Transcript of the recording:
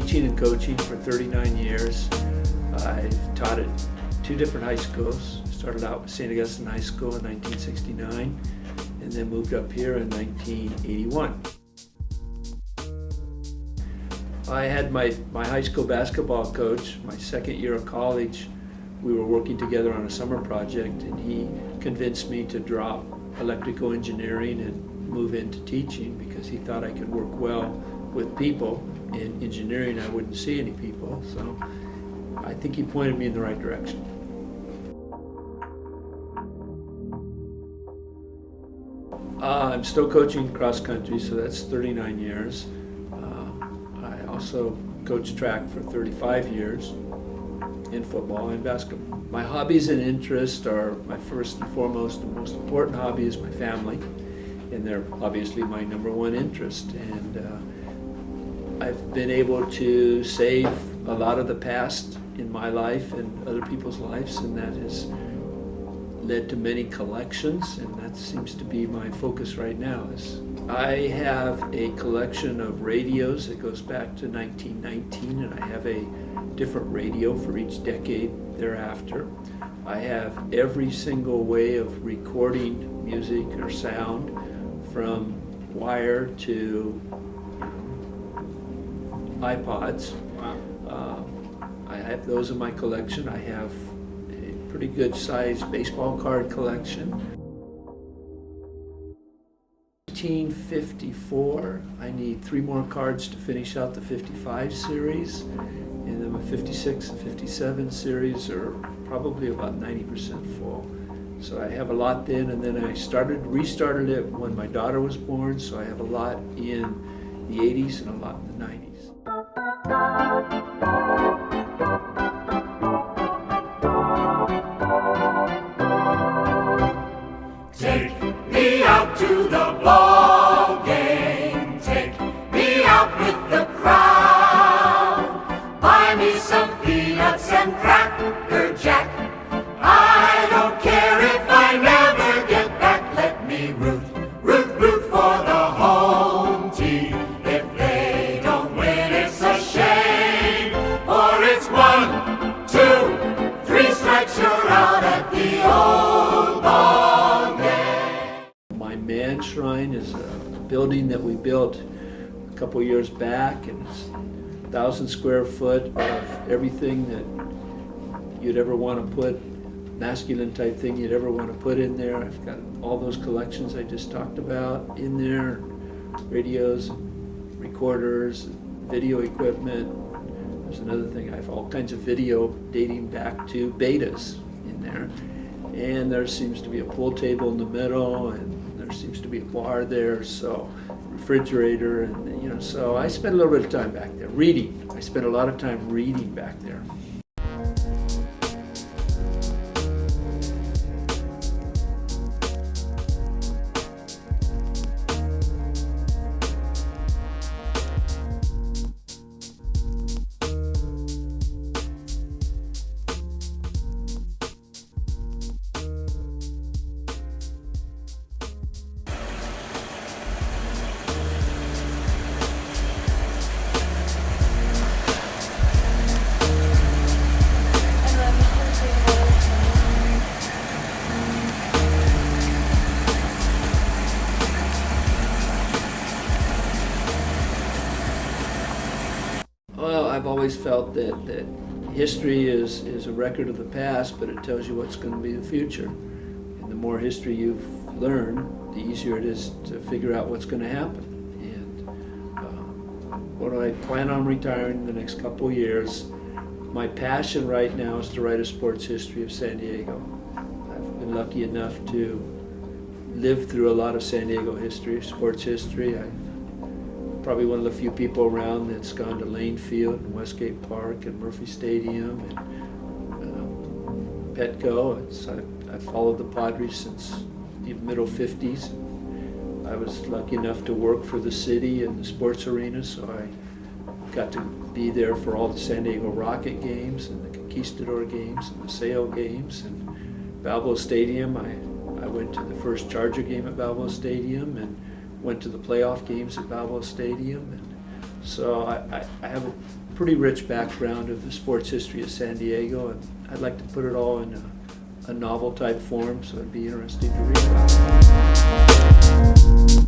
teaching and coaching for 39 years. I've taught at two different high schools. Started out with St. Augustine High School in 1969 and then moved up here in 1981. I had my high school basketball coach, my second year of college. We were working together on a summer project and he convinced me to drop electrical engineering and move into teaching because he thought I could work well with people. In engineering I wouldn't see any people, so I think he pointed me in the right direction. I'm still coaching cross country, so that's 39 years. I also coached track for 35 years in football and basketball. My hobbies and interests are my first and foremost and most important hobby is my family, and they're obviously my number one interest. And I've been able to save a lot of the past in my life and other people's lives, and that has led to many collections, and that seems to be my focus right now. I have a collection of radios that goes back to 1919, and I have a different radio for each decade thereafter. I have every single way of recording music or sound, from wire to iPods. I have those in my collection. I have a pretty good sized baseball card collection. 1954, I need 3 more cards to finish out the 55 series, and then my 56 and 57 series are probably about 90% full. So I have a lot then, and then I restarted it when my daughter was born, so I have a lot in the 80s and a lot in the 90s. Take me out to the ball game. Take me out with the crowd. Buy me some peanuts and Cracker Jack. I don't care if I never get back. Let me root for the home team. If they don't win, it's a shame. For it's 1, 2, 3 strikes, you're out at the old ball game. My man shrine is a building that we built a couple years back, and it's 1,000 square foot of everything that you'd ever want to put, masculine type thing you'd ever want to put in there. I've got all those collections I just talked about in there, radios, recorders, video equipment. There's another thing, I have all kinds of video dating back to betas in there. And there seems to be a pool table in the middle, and there seems to be a bar there, so refrigerator, and so I spent a little bit of time back there reading. I spent a lot of time reading back there. Well, I've always felt that history is a record of the past, but it tells you what's going to be the future. And the more history you've learned, the easier it is to figure out what's going to happen. And what do I plan on retiring in the next couple of years? My passion right now is to write a sports history of San Diego. I've been lucky enough to live through a lot of San Diego history, sports history. I'm probably one of the few people around that's gone to Lane Field and Westgate Park and Murphy Stadium and Petco. I've followed the Padres since the middle 50s. I was lucky enough to work for the city in the sports arena, so I got to be there for all the San Diego Rocket games and the Conquistador games and the Sale games and Balboa Stadium. I went to the first Charger game at Balboa Stadium and went to the playoff games at Balboa Stadium. And So I have a pretty rich background of the sports history of San Diego, and I'd like to put it all in a novel type form, so it'd be interesting to read about.